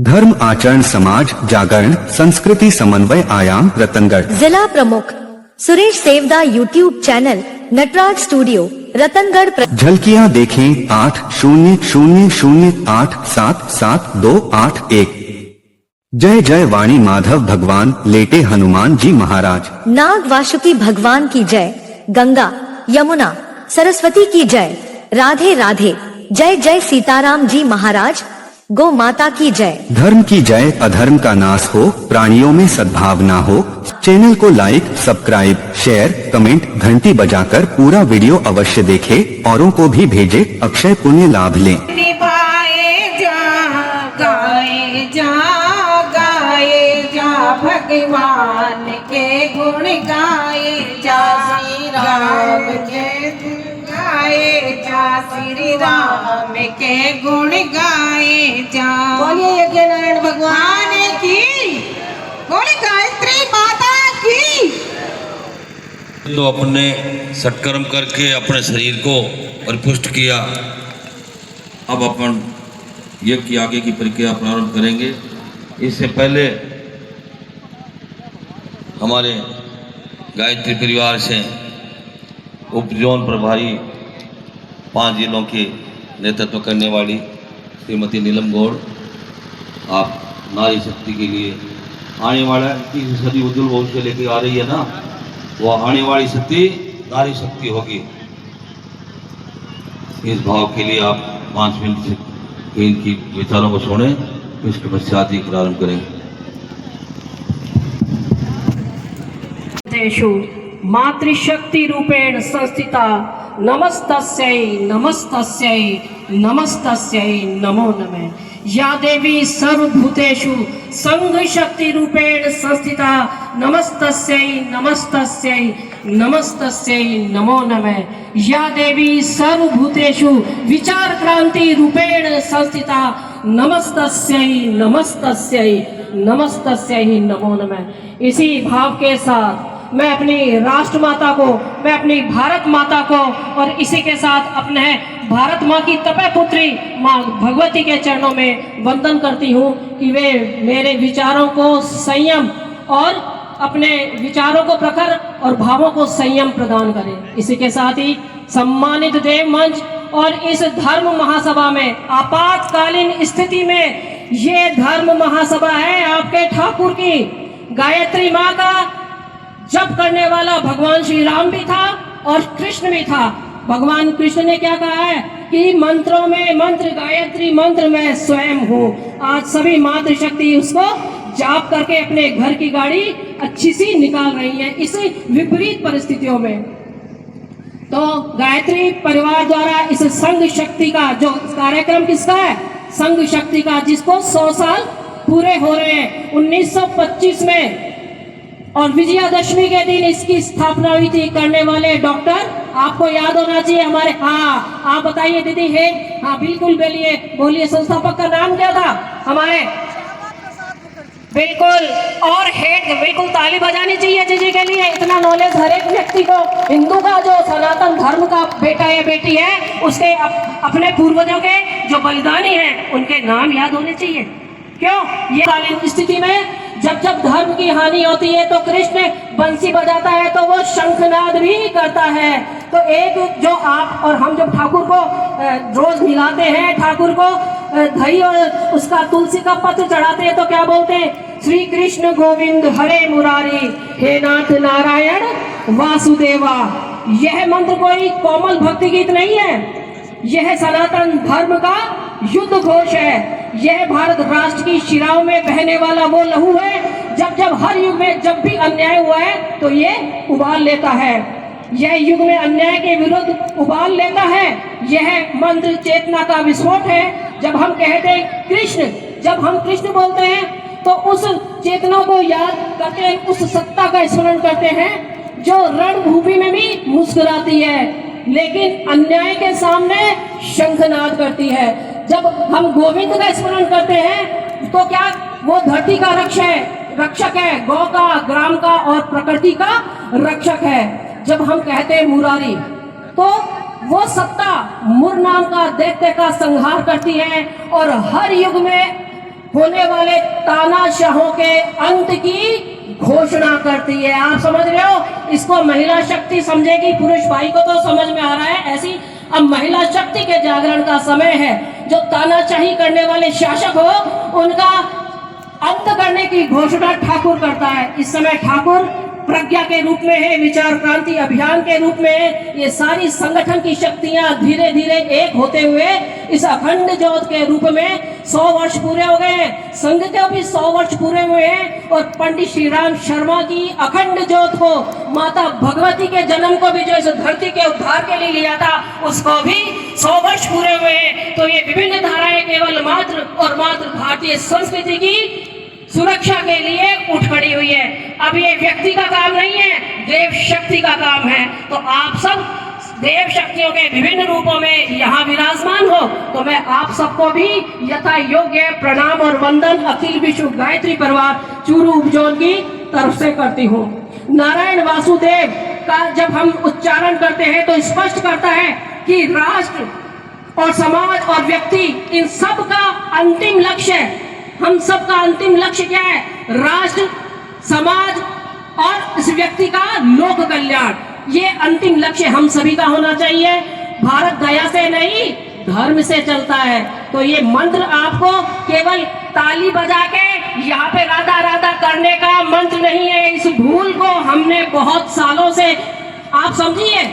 धर्म आचरण समाज जागरण संस्कृति समन्वय आयाम रतनगढ़। जिला प्रमुख Suresh Sevda YouTube channel Nataraj studio Ratangarh. झलकियां देखें 8000877281। जय जय वाणी माधव भगवान लेटे हनुमान जी महाराज। नाग वासुकी भगवान की जय। गंगा यमुना सरस्वती की जय। राधे राधे। जय जय सीताराम जी महाराज। गौ माता की जय। धर्म की जय। अधर्म का नाश हो, प्राणियों में सद्भावना हो। चैनल को लाइक सब्सक्राइब शेयर कमेंट घंटी बजाकर पूरा वीडियो अवश्य देखें, औरों को भी भेजे, अक्षय पुण्य लाभ लें। भगवान के गुण गाए जा, श्री राम के गाए जा, श्री राम के गुण गाए जा। बोलिए यज्ञ नारायण भगवान की, बोले गायत्री माता की। तो अपने सत्कर्म करके अपने शरीर को परिपुष्ट किया। अब अपन यज्ञ की आगे की प्रक्रिया प्रारंभ करेंगे। इससे पहले हमारे गायत्री परिवार से उप जोन प्रभारी 5 जिलों के नेतृत्व करने वाली श्रीमती नीलम गौड़, आप नारी शक्ति के लिए आने वाला 21वीं सदी उज्जवल भविष्य लेके आ रही है ना, वो आने वाली शक्ति नारी शक्ति होगी। इस भाव के लिए आप 5 मिनट से इनकी विचारों को सुने, इसके पश्चात ही प्रारंभ करेंगे। मातृशक्ति रूपेण संस्थिता नमस्तस्यै नमस्तस्यै नमस्तस्यै नमो नमः। या देवी सर्वभूतेषु संघ शक्ति रूपेण संस्थिता नमस्तस्यै नमस्तस्यै नमस्तस्यै नमो नमः। या देवी सर्वभूतेषु विचार क्रांति रूपेण संस्थिता नमस्तस्यै नमस्तस्यै नमस्तस्यै नमो नमः। इसी भाव के साथ मैं अपनी राष्ट्र माता को, मैं अपनी भारत माता को और इसी के साथ अपने भारत माँ की तपय पुत्री माँ भगवती के चरणों में वंदन करती हूँ कि वे मेरे विचारों को संयम और अपने विचारों को प्रखर और भावों को संयम प्रदान करें। इसी के साथ ही सम्मानित देव मंच और इस धर्म महासभा में आपातकालीन स्थिति में ये धर्म महासभा है आपके ठाकुर की। गायत्री माँ का जप करने वाला भगवान श्री राम भी था और कृष्ण भी था। भगवान कृष्ण ने क्या कहा है कि मंत्रों में मंत्र, गायत्री मंत्र मैं स्वयं हूँ। आज सभी मातृशक्ति उसको जाप करके अपने घर की गाड़ी अच्छी सी निकाल रही है इस विपरीत परिस्थितियों में। तो गायत्री परिवार द्वारा इस संघ शक्ति का जो कार्यक्रम किसका है, संघ शक्ति का, जिसको 100 साल पूरे हो रहे हैं। 1925 में और विजयादशमी के दिन इसकी स्थापना हुई थी। करने वाले डॉक्टर आपको याद होना चाहिए हमारे, हाँ आप बताइए दीदी है, हाँ बिल्कुल बोलिए बोलिए, संस्थापक का नाम क्या था हमारे? बिल्कुल, और हेड बिल्कुल ताली बजानी चाहिए जी के लिए। इतना नॉलेज हर एक व्यक्ति को, हिंदू का जो सनातन धर्म का बेटा या बेटी है उसके अपने पूर्वजों के जो बलिदानी हैं उनके नाम याद होने चाहिए। क्यों? ये कालीन स्थिति में जब जब धर्म की हानि होती है तो कृष्ण बंसी बजाता है तो वो शंखनाद भी करता है। तो एक जो आप और हम जब ठाकुर को रोज मिलाते हैं, ठाकुर को दही और उसका तुलसी का पत्र चढ़ाते हैं तो क्या बोलते हैं? श्री कृष्ण गोविंद हरे मुरारी, हे नाथ नारायण वासुदेवा। यह मंत्र कोई कोमल भक्ति गीत नहीं है, यह सनातन धर्म का युद्ध घोष है। यह भारत राष्ट्र की शिराओं में बहने वाला वो लहू है। जब जब हर युग में जब भी अन्याय हुआ है तो ये उबाल लेता है। यह युग में अन्याय के विरुद्ध उबाल लेता है। यह मंत्र चेतना का विस्फोट है। जब हम कहते हैं कृष्ण, जब हम कृष्ण बोलते हैं तो उस चेतना को याद करते हैं, उस सत्ता का स्मरण करते हैं जो रणभूमि में भी मुस्कुराती है लेकिन अन्याय के सामने शंखनाद करती है। जब हम गोविंद का स्मरण करते हैं तो क्या वो धरती का रक्षक है, गौ का, ग्राम का और प्रकृति का रक्षक है। जब हम कहते हैं मुरारी तो वो सत्ता मुर नाम का दैत्य का संहार करती है और हर युग में होने वाले तानाशाहों के अंत की घोषणा करती है। आप समझ रहे हो, इसको महिला शक्ति समझेगी, पुरुष भाई को तो समझ में आ रहा है ऐसी। अब महिला शक्ति के जागरण का समय है। जो तानाशाही करने वाले शासक हो उनका अंत करने की घोषणा ठाकुर करता है। इस समय ठाकुर प्रज्ञा के रूप में है, विचार क्रांति अभियान के रूप में है। ये सारी संगठन की शक्तियां धीरे धीरे एक होते हुए इस अखंड ज्योत के रूप में 100 वर्ष पूरे हो गए हैं। संघ के भी 100 वर्ष पूरे हुए हैं और पंडित श्री राम शर्मा की अखंड ज्योत को, माता भगवती के जन्म को भी जो इस धरती के उद्धार के लिए लिया था, उसको भी 100 वर्ष पूरे हुए हैं। तो ये विभिन्न धाराएं केवल मात्र और मात्र भारतीय संस्कृति की सुरक्षा के लिए उठ खड़ी हुई है। अब ये व्यक्ति का काम नहीं है, देव शक्ति का काम है। तो आप सब देव शक्तियों के विभिन्न रूपों में यहाँ विराजमान हो, तो मैं आप सबको भी यथा योग्य प्रणाम और वंदन अखिल विश्व गायत्री परिवार चूरू उपजोन की तरफ से करती हूँ। नारायण वासुदेव का जब हम उच्चारण करते हैं तो स्पष्ट करता है कि राष्ट्र और समाज और व्यक्ति, इन सब का अंतिम लक्ष्य है। हम सबका अंतिम लक्ष्य क्या है? राष्ट्र, समाज और इस व्यक्ति का लोक कल्याण। ये अंतिम लक्ष्य हम सभी का होना चाहिए। भारत दया से नहीं, धर्म से चलता है। तो ये मंत्र आपको केवल ताली बजा के यहाँ पे राधा राधा करने का मंत्र नहीं है। इस भूल को हमने बहुत सालों से, आप समझिए,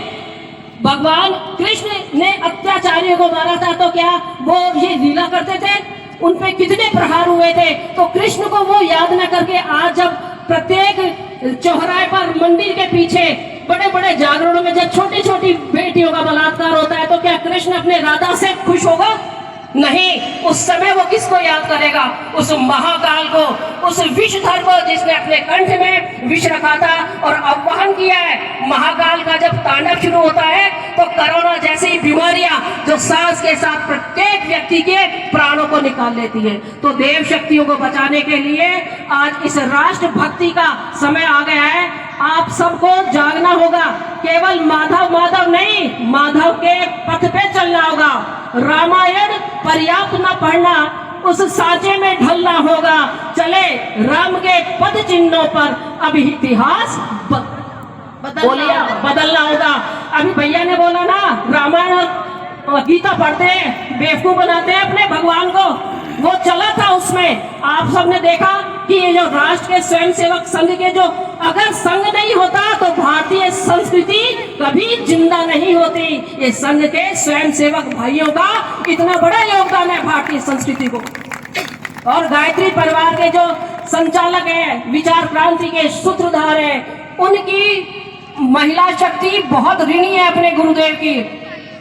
भगवान कृष्ण ने अत्याचारियों को मारा था तो क्या वो ये लीला करते थे? उन पे कितने प्रहार हुए थे? तो कृष्ण को वो याद न करके आज जब प्रत्येक चौराहे पर, मंदिर के पीछे, बड़े बड़े जागरणों में जब छोटी छोटी बेटियों का बलात्कार होता है, तो क्या कृष्ण अपने राधा से खुश होगा? नहीं। उस समय वो किसको याद करेगा? उस महाकाल को, उस विषधर को जिसने अपने कंठ में विष रखा था और आह्वान किया है। महाकाल का जब तांडव शुरू होता है तो कोरोना जैसी बीमारियां जो सांस के साथ प्रत्येक व्यक्ति के प्राणों को निकाल लेती है। तो देव शक्तियों को बचाने के लिए आज इस राष्ट्र भक्ति का समय आ गया है। आप सबको जागना होगा। केवल माधव माधव नहीं, माधव के पथ पे चलना होगा। रामायण पर्याप्त न पढ़ना, उस सांचे में ढलना होगा। चले राम के पद चिन्हों पर अब इतिहास बदलना होगा। अभी भैया ने बोला ना, रामायण और गीता पढ़ते हैं, बेवकूफ बनाते हैं अपने भगवान को। वो चला था उसमें। आप सबने देखा कि ये जो राष्ट्र के स्वयंसेवक संघ के, जो अगर संघ नहीं होता तो भारतीय संस्कृति कभी जिंदा नहीं होती। ये संघ के स्वयंसेवक भाइयों का इतना बड़ा योगदान है भारतीय संस्कृति को। और गायत्री परिवार के जो संचालक हैं, विचार क्रांति के सूत्रधार हैं, उनकी महिला शक्ति बहुत ऋणी है अपने गुरुदेव की।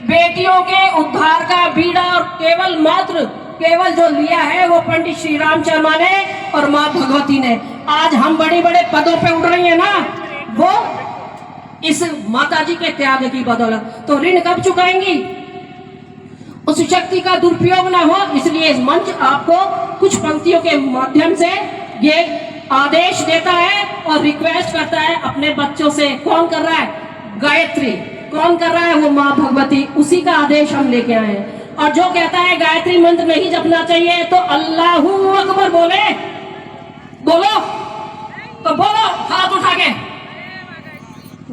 बेटियों के उद्धार का बीड़ा और केवल जो लिया है वो पंडित श्री राम शर्मा ने और माँ भगवती ने। आज हम बड़े बड़े पदों पे उठ रही है ना, वो इस माता जी के त्याग की बदौलत। तो ऋण कब चुकाएंगी? उस शक्ति का दुरुपयोग ना हो, इसलिए इस मंच आपको कुछ पंक्तियों के माध्यम से ये आदेश देता है और रिक्वेस्ट करता है अपने बच्चों से। कौन कर रहा है? गायत्री। कौन कर रहा है? वो माँ भगवती। उसी का आदेश हम लेके आए हैं। और जो कहता है गायत्री मंत्र नहीं जपना चाहिए तो अल्लाहू अकबर बोले, बोलो तो बोलो हाथ उठा के।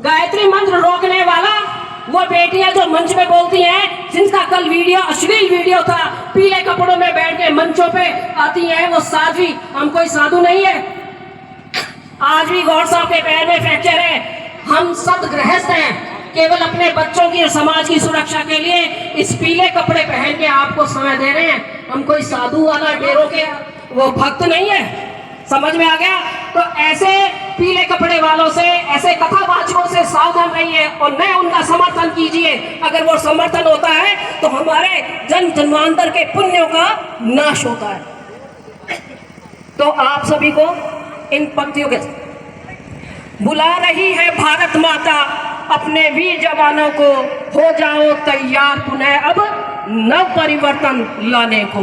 गायत्री मंत्र रोकने वाला वो बेटियां जो मंच में बोलती हैं, जिनका कल वीडियो, अश्लील वीडियो था, पीले कपड़ों में बैठ के मंचों पे आती हैं, वो साध्वी। हम कोई साधु नहीं है। आज भी गौर साहब के पैर में फ्रैक्चर है। हम सब गृहस्थ हैं, केवल अपने बच्चों की और समाज की सुरक्षा के लिए इस पीले कपड़े पहन के आपको समय दे रहे हैं। हम कोई साधु वाला डेरों के वो भक्त नहीं है। समझ में आ गया? तो ऐसे पीले कपड़े वालों से, ऐसे कथावाचकों से सावधान रहिए और न उनका समर्थन कीजिए। अगर वो समर्थन होता है तो हमारे जन्म जन्मांतर के पुण्यों का नाश होता है। तो आप सभी को इन पंक्तियों के, बुला रही है भारत माता अपने वीर जवानों को, हो जाओ तैयार पुनः अब नव परिवर्तन लाने को।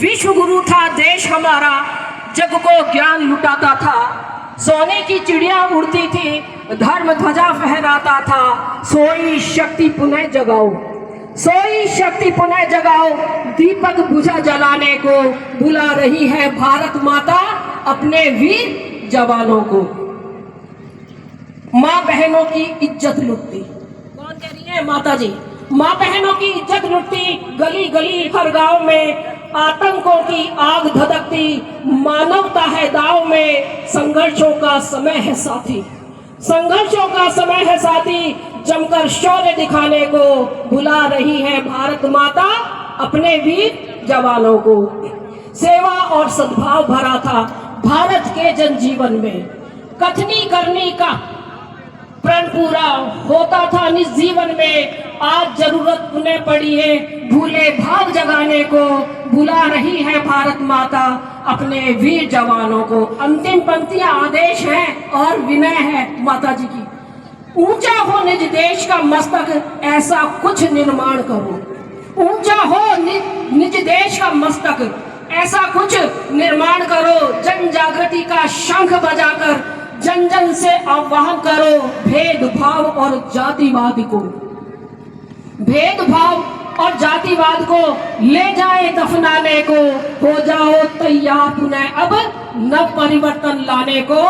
विश्व गुरु था देश हमारा, जग को ज्ञान लुटाता था। सोने की चिड़िया उड़ती थी, धर्म ध्वजा फहराता था। सोई शक्ति पुनः जगाओ। सोई शक्ति पुनः जगाओ, दीपक बुझा जलाने को, बुला रही है भारत माता अपने वीर जवानों को। माँ बहनों की इज्जत लुटती, कौन कह रही है? माता जी। माँ बहनों की इज्जत लुटती, गली गली हर गांव में आतंकों की आग धधकती, मानवता है दाव में, संघर्षों का समय है साथी, संघर्षों का समय है साथी, जमकर शौर्य दिखाने को, बुला रही है भारत माता अपने वीर जवानों को। सेवा और सद्भाव भरा था भारत के जनजीवन में, कथनी करनी का प्रण पूरा होता था निज जीवन में, आज जरूरत उन्हें पड़ी है भूले भाव जगाने को, बुला रही है भारत माता अपने वीर जवानों को। अंतिम पंक्तियां आदेश है और विनय है माता जी की। ऊंचा हो निज देश का मस्तक, ऐसा कुछ निर्माण करो। ऊंचा हो निज देश का मस्तक, ऐसा कुछ निर्माण करो। जन जागृति का शंख बजाकर जन जन से आह्वान करो, भेदभाव और जातिवाद को, भेदभाव और जातिवाद को ले जाए दफनाने को। हो जाओ तैयार पुनः अब नव परिवर्तन लाने को,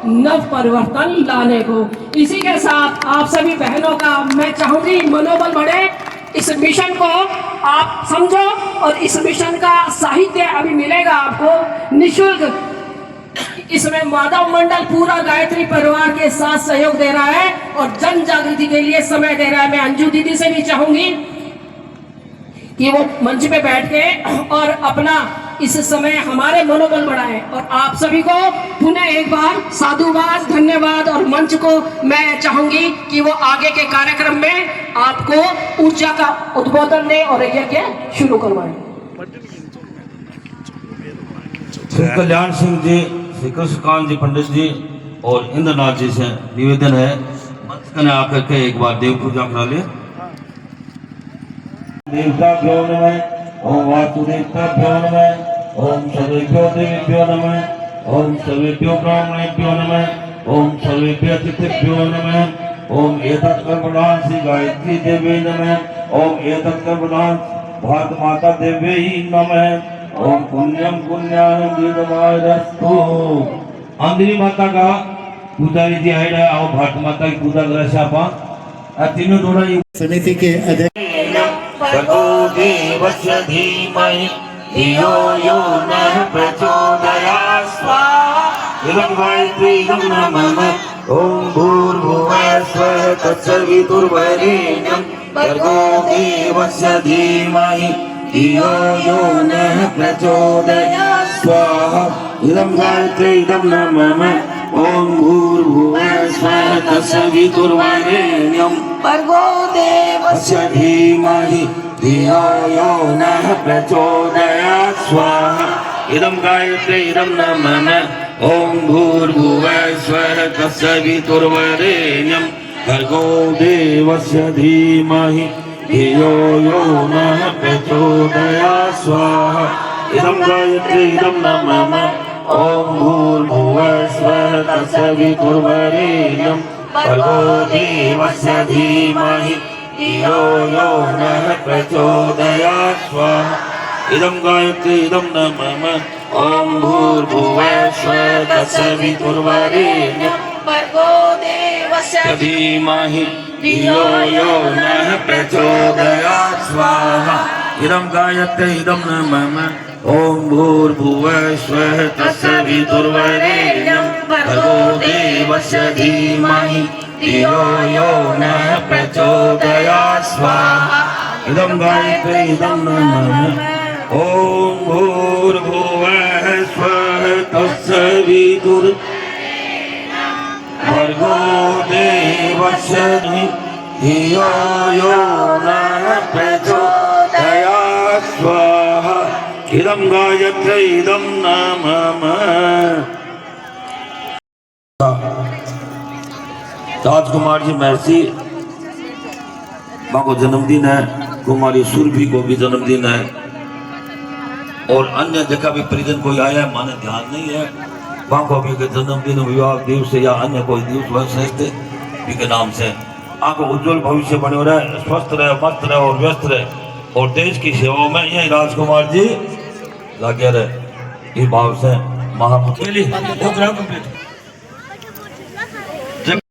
नव परिवर्तन लाने को। इसी के साथ आप सभी बहनों का मैं चाहूंगी मनोबल बढ़े, इस मिशन को आप समझो और इस मिशन का साहित्य अभी मिलेगा आपको निःशुल्क। इसमें माधव मंडल पूरा गायत्री परिवार के साथ सहयोग दे रहा है और जन जागृति के लिए समय दे रहा है। मैं अंजू दीदी से भी चाहूंगी कि वो मंच पे बैठ के और अपना इस समय हमारे मनोबल बढ़ाएं। और आप सभी को पुनः एक बार साधुवाद, धन्यवाद। और मंच को मैं चाहूंगी कि वो आगे के कार्यक्रम में आपको ऊर्जा का उद्बोधन दे और यज्ञ शुरू करवाएं। श्री कल्याण सिंह जी, श्री कृष्णकांत जी पंडित जी और इंद्रनाथ जी से निवेदन है मंच कने आकर के एक बार देव पूजा करा ले। देवताभ्यो नमः, ओम वासुदेवताभ्यो नमः, ओम सर्वेभ्यो देवेभ्यो नमः, ओम सर्वेभ्यो ब्राह्मणेभ्यो नमः, ओम सर्वेभ्यो अतिथिभ्यो नमः, ओम एतत् कर्मणां श्री गायत्री देवी नमः, ओम एतत् कर्मणां भारत माता देवी नमः, ओम पुण्यम पुण्यानं दीर्घमायुरस्तु। अंजलि माता का पुजारी जी आए रहे, आओ भारत माता की पूजा करा छापा। तीनों थोड़ा समिति के अध्यक्ष भगो देवस्य धीमहि धियो यो नः प्रचोदयात् स्वाहा। इदं गायत्री इदं नमः। ओम भूर्भुवः स्वः तत्सवितुर्वरेण्यं भर्गो देवस्य धीमहि धियो यो नः प्रचोदयात् स्वाहा। इदं गायत्री इदं नमः। ओम भूर्भुवः स्वः तत्सवितुर्वरेण्यं भर्गो देवस्य धीमहि धियो यो नः प्रचोदयात् स्वाहा। इदं गायत्री इदं नमः। ओम भूर्भुवः स्वः तत्सवितुर्वरेण्यं भर्गो देवस्य धीमहि धियो यो नः प्रचोदयात् स्वाहा। इदं गायत्री इदं नमः। ओम भूर्भुवः स्वः तत्सवितुर्वरेण्यं भर्गो देवस्य धीमहि धियो यो नः प्रचोदयात् स्वाहा। इदं गायत्री इदं नमः। ओम भूर्भुवः स्वः तत्सवितुर्वरेण्यं भर्गो देवस्य धीमहि धियो यो नः प्रचोदयात् स्वाहा। इदं गायत्री इदं नमः। ओम भूर्भुवः स्वः तत्सवितुर्वरेण्यं भर्गो देवस्य धीमहि धियो यो नः प्रचोदयात् स्वाहा। इदं गायत्री इदं नमः। ओम भूर्भुवः स्वः तत्सवितुर्वरेण्यं भर्गो देवस्य धियो यो नः प्रचोदयात् स्वाहा। इदं गायत्री इदं नमः। राजकुमार जी महर्षि माँ को जन्मदिन है, कुमारी सुरभि को भी जन्मदिन है और अन्य जगह भी परिजन कोई आया है, माने ध्यान नहीं है वहाँ को भी जन्मदिन, विवाह दिवस या अन्य कोई दिवस श्रेष्ठ के नाम से आपको उज्जवल भविष्य बने रहे, स्वस्थ रहे, मस्त रहे और व्यस्त रहे और देश की सेवा में यही राजकुमार जी लगे रहे। ये भाव से महामुखी